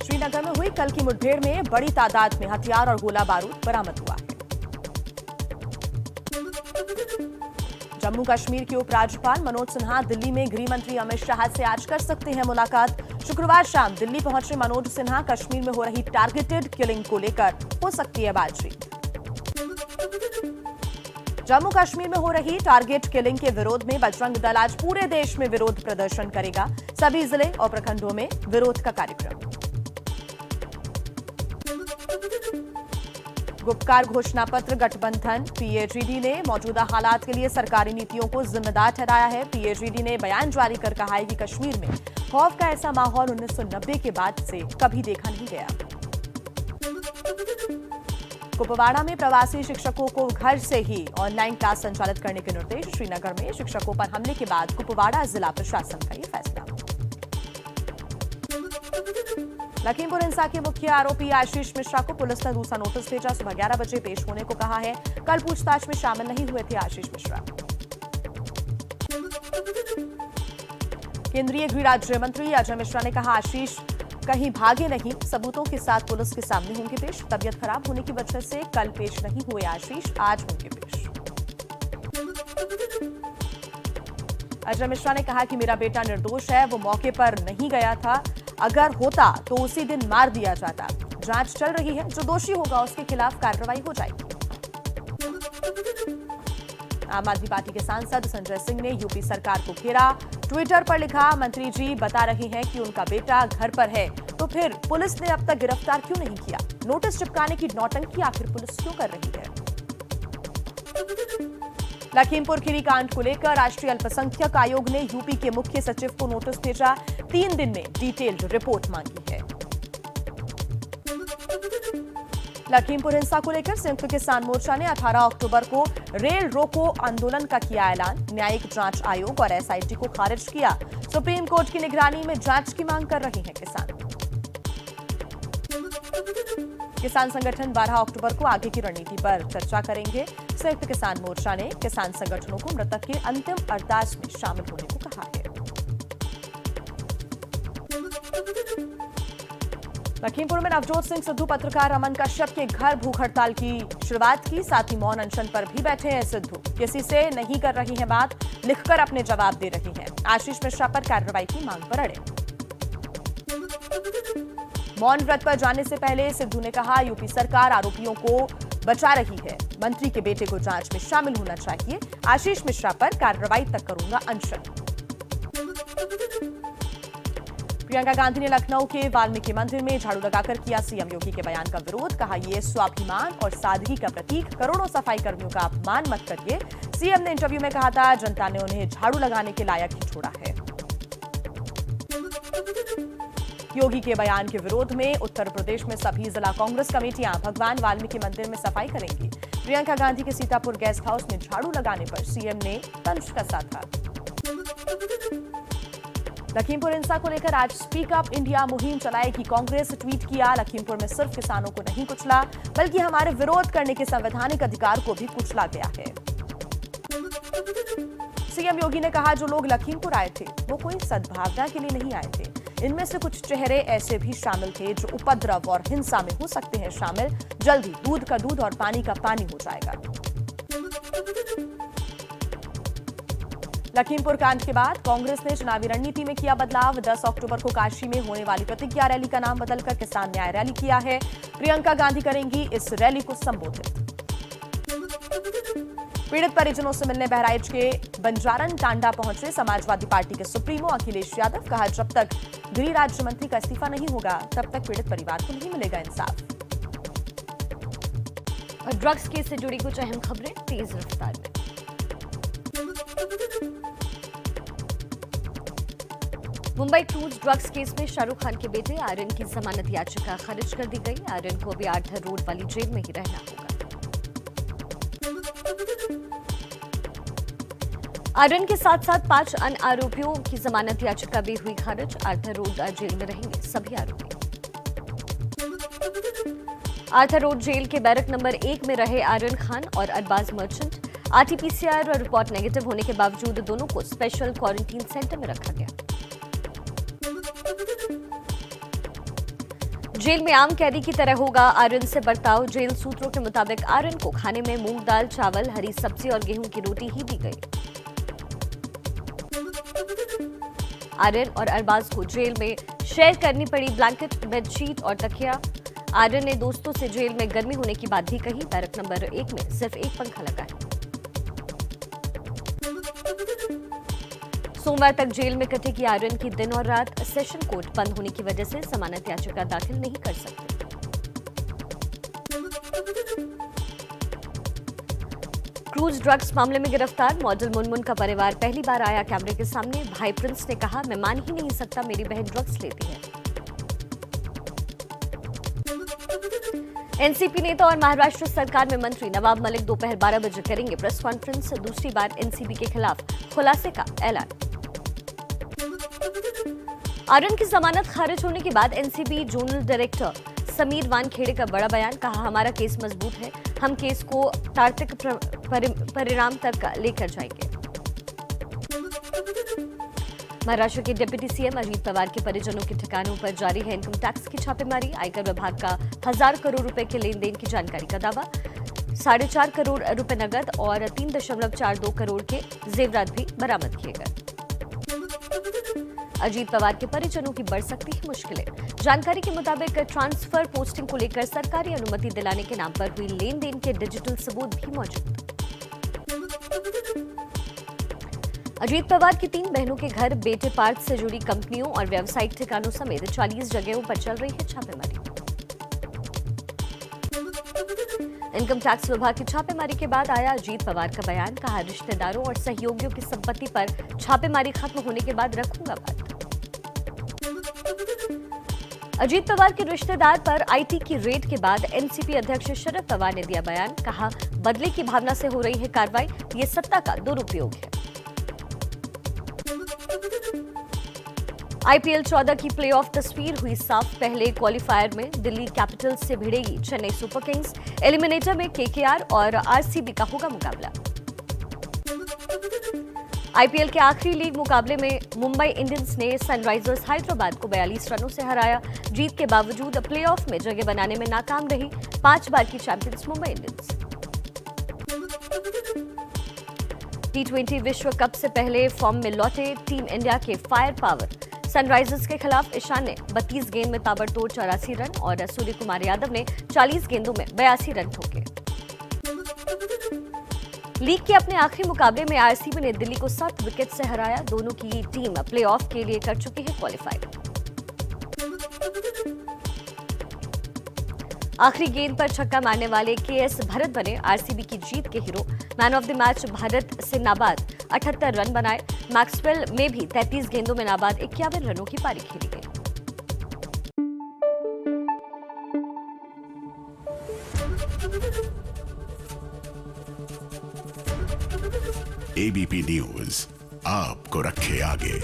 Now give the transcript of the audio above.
श्रीनगर में हुई कल की मुठभेड़ में बड़ी तादाद में हथियार और गोला बारूद बरामद हुआ है। जम्मू कश्मीर के उपराज्यपाल मनोज सिन्हा दिल्ली में गृह मंत्री अमित शाह से आज कर सकते हैं मुलाकात। शुक्रवार शाम दिल्ली पहुंचे मनोज सिन्हा कश्मीर में हो रही टारगेटेड किलिंग को लेकर हो सकती है बातचीत। जम्मू कश्मीर में हो रही टारगेट किलिंग के विरोध में बजरंग दल आज पूरे देश में विरोध प्रदर्शन करेगा। सभी जिले और प्रखंडों में विरोध का कार्यक्रम। गुपकार घोषणा पत्र गठबंधन पीएचईडी ने मौजूदा हालात के लिए सरकारी नीतियों को जिम्मेदार ठहराया है। पीएचईडी ने बयान जारी कर कहा है कि कश्मीर में खौफ का ऐसा माहौल 1990 के बाद से कभी देखा नहीं गया। कुपवाड़ा में प्रवासी शिक्षकों को घर से ही ऑनलाइन क्लास संचालित करने के निर्देश। श्रीनगर में शिक्षकों पर हमले के बाद कुपवाड़ा जिला प्रशासन का ये फैसला। लखीमपुर हिंसा के मुख्य आरोपी आशीष मिश्रा को पुलिस ने दूसरा नोटिस भेजा। सुबह 11 बजे पेश होने को कहा है। कल पूछताछ में शामिल नहीं हुए थे आशीष मिश्रा। केंद्रीय गृह राज्य मंत्री अजय मिश्रा ने कहा आशीष कहीं भागे नहीं, सबूतों के साथ पुलिस के सामने होंगे पेश। तबियत खराब होने की वजह से कल पेश नहीं हुए आशीष, आज होंगे पेश। अजय मिश्रा ने कहा कि मेरा बेटा निर्दोष है, वो मौके पर नहीं गया था। अगर होता तो उसी दिन मार दिया जाता। जांच चल रही है, जो दोषी होगा उसके खिलाफ कार्रवाई हो जाएगी। आम आदमी पार्टी के सांसद संजय सिंह ने यूपी सरकार को घेरा। ट्विटर पर लिखा, मंत्री जी बता रहे हैं कि उनका बेटा घर पर है, तो फिर पुलिस ने अब तक गिरफ्तार क्यों नहीं किया? नोटिस चिपकाने की नौटंकी आखिर पुलिस क्यों कर रही है? लखीमपुर खीरी कांड को लेकर राष्ट्रीय अल्पसंख्यक आयोग ने यूपी के मुख्य सचिव को नोटिस भेजा। 3 दिन में डिटेल्ड रिपोर्ट मांगी है। लखीमपुर हिंसा को लेकर संयुक्त किसान मोर्चा ने 18 अक्टूबर को रेल रोको आंदोलन का किया ऐलान। न्यायिक जांच आयोग और एसआईटी को खारिज किया। सुप्रीम कोर्ट की निगरानी में जांच की मांग कर रहे हैं किसान। किसान संगठन 12 अक्टूबर को आगे की रणनीति पर चर्चा करेंगे। संयुक्त किसान मोर्चा ने किसान संगठनों को मृतक के अंतिम अरदास में शामिल होने को कहा है। लखीमपुर में नवजोत सिंह सिद्धू पत्रकार रमन कश्यप के घर भूख हड़ताल की शुरुआत की। साथ ही मौन अनशन पर भी बैठे हैं सिद्धू। किसी से नहीं कर रही हैं बात, लिखकर अपने जवाब दे रही हैं। आशीष मिश्रा पर कार्रवाई की मांग पर अड़े। मौन व्रत पर जाने से पहले सिद्धू ने कहा यूपी सरकार आरोपियों को बचा रही है। मंत्री के बेटे को जांच में शामिल होना चाहिए। आशीष मिश्रा पर कार्रवाई तक करूंगा अनशन। प्रियंका गांधी ने लखनऊ के वाल्मीकि मंदिर में झाड़ू लगाकर किया सीएम योगी के बयान का विरोध। कहा ये स्वाभिमान और सादगी का प्रतीक, करोड़ों सफाई कर्मियों का अपमान मत करिए। सीएम ने इंटरव्यू में कहा था जनता ने उन्हें झाड़ू लगाने के लायक ही छोड़ा है। योगी के बयान के विरोध में उत्तर प्रदेश में सभी जिला कांग्रेस कमेटियां भगवान वाल्मीकि मंदिर में सफाई करेंगी। प्रियंका गांधी के सीतापुर गेस्ट हाउस में झाड़ू लगाने पर सीएम ने तंज कसा था। लखीमपुर हिंसा को लेकर आज स्पीक अप इंडिया मुहिम चलाएगी कांग्रेस। ट्वीट किया, लखीमपुर में सिर्फ किसानों को नहीं कुचला, बल्कि हमारे विरोध करने के संवैधानिक अधिकार को भी कुचला गया है। सीएम योगी ने कहा जो लोग लखीमपुर आए थे वो कोई सद्भावना के लिए नहीं आए थे। इनमें से कुछ चेहरे ऐसे भी शामिल थे जो उपद्रव और हिंसा में हो सकते हैं शामिल। जल्दी दूध का दूध और पानी का पानी हो जाएगा। लखीमपुर कांड के बाद कांग्रेस ने चुनावी रणनीति में किया बदलाव। 10 अक्टूबर को काशी में होने वाली प्रतिज्ञा रैली का नाम बदलकर किसान न्याय रैली किया है। प्रियंका गांधी करेंगी इस रैली को संबोधित। पीड़ित परिजनों से मिलने बहराइच के बंजारन टांडा पहुंचे समाजवादी पार्टी के सुप्रीमो अखिलेश यादव। कहा जब तक गृह राज्य मंत्री का इस्तीफा नहीं होगा तब तक पीड़ित परिवार को नहीं मिलेगा इंसाफ। और ड्रग्स केस से जुड़ी कुछ अहम खबरें तेज रफ्तार में। मुंबई क्रूज ड्रग्स केस में शाहरुख खान के बेटे आर्यन की जमानत याचिका खारिज कर दी गई। आर्यन को अभी आर्थर रोड वाली जेल में ही रहना होगा। आर्यन के साथ साथ 5 अन्य आरोपियों की जमानत याचिका भी हुई खारिज। आर्थर रोड जेल में रहेंगे सभी आरोपी। आर्थर रोड जेल के बैरक नंबर 1 में रहे आर्यन खान और Arbaaz Merchant. RTPCR report negative होने के बावजूद दोनों को स्पेशल क्वारंटीन सेंटर में रखा गया। जेल में आम कैदी की तरह होगा आर्यन से बर्ताव। जेल सूत्रों के मुताबिक आर्यन को खाने में मूंग दाल, चावल, हरी सब्जी और गेहूं की रोटी ही दी गई। आर्यन और अरबाज को जेल में शेयर करनी पड़ी ब्लैंकेट, बेडशीट और तकिया। आर्यन ने दोस्तों से जेल में गर्मी होने की बात भी कही। बैरक नंबर 1 में सिर्फ एक पंखा लगा है। सोमवार तक जेल में कटेगी आर्यन की दिन और रात। सेशन कोर्ट बंद होने की वजह से जमानत याचिका दाखिल नहीं कर सकते। क्रूज ड्रग्स मामले में गिरफ्तार मॉडल मुनमुन का परिवार पहली बार आया कैमरे के सामने। भाई प्रिंस ने कहा, मैं मान ही नहीं सकता मेरी बहन ड्रग्स लेती है। एनसीपी नेता और महाराष्ट्र सरकार में मंत्री नवाब मलिक दोपहर 12 बजे करेंगे प्रेस कॉन्फ्रेंस। दूसरी बार एनसीबी के खिलाफ खुलासे का ऐलान। आर्यन की जमानत खारिज होने के बाद NCB zonal director Sameer Wankhede का बड़ा बयान। कहा, हमारा केस मजबूत है, हम केस को तार्किक परिणाम तक लेकर जाएंगे। महाराष्ट्र के डिप्टी सीएम अजीत पवार के परिजनों के ठिकानों पर जारी है इनकम टैक्स की छापेमारी। आयकर विभाग का 1000 करोड़ रुपए के लेन देन की जानकारी का दावा। 4.5 करोड़ रुपए नगद और 3.42 करोड़ के जेवरात भी बरामद किए गए। अजीत पवार के परिजनों की बढ़ सकती है मुश्किलें। जानकारी के मुताबिक ट्रांसफर पोस्टिंग को लेकर सरकारी अनुमति दिलाने के नाम पर हुई लेन देन के डिजिटल सबूत भी मौजूद। अजीत पवार की 3 बहनों के घर, बेटे पार्थ से जुड़ी कंपनियों और व्यावसायिक ठिकानों समेत 40 जगहों पर चल रही है छापेमारी। इनकम टैक्स विभाग की छापेमारी के बाद आया अजीत पवार का बयान। कहा, रिश्तेदारों और सहयोगियों की संपत्ति पर छापेमारी खत्म होने के बाद रखूंगा बात। अजीत पवार के रिश्तेदार पर आईटी की रेड के बाद एनसीपी अध्यक्ष शरद पवार ने दिया बयान। कहा, बदले की भावना से हो रही है कार्रवाई, ये सत्ता का दुरुपयोग है। आईपीएल 14 की प्लेऑफ तस्वीर हुई साफ। पहले क्वालिफायर में दिल्ली कैपिटल्स से भिड़ेगी चेन्नई सुपर किंग्स। एलिमिनेटर में केकेआर और आरसीबी का होगा मुकाबला। आईपीएल के आखिरी लीग मुकाबले में मुंबई इंडियंस ने सनराइजर्स हैदराबाद को 42 रनों से हराया। जीत के बावजूद प्लेऑफ में जगह बनाने में नाकाम रही 5 बार की चैंपियंस मुंबई इंडियंस। T20 विश्व कप से पहले फॉर्म में लौटे टीम इंडिया के फायर पावर। सनराइजर्स के खिलाफ ईशान ने 32 गेंद में ताबड़तोड़ 84 रन और सूर्य कुमार यादव ने 40 गेंदों में 82 रन ठोके। लीग के अपने आखिरी मुकाबले में आरसीबी ने दिल्ली को 7 विकेट से हराया। दोनों की टीम प्लेऑफ के लिए कर चुकी है क्वालिफाई। आखिरी गेंद पर छक्का मारने वाले केएस भरत बने आरसीबी की जीत के hero. Man of the match Bharat से नाबाद 78 रन बनाए। मैक्सवेल में भी 33 गेंदों में नाबाद 51 रनों की पारी खेली गई। एबीपी न्यूज आपको रखे आगे।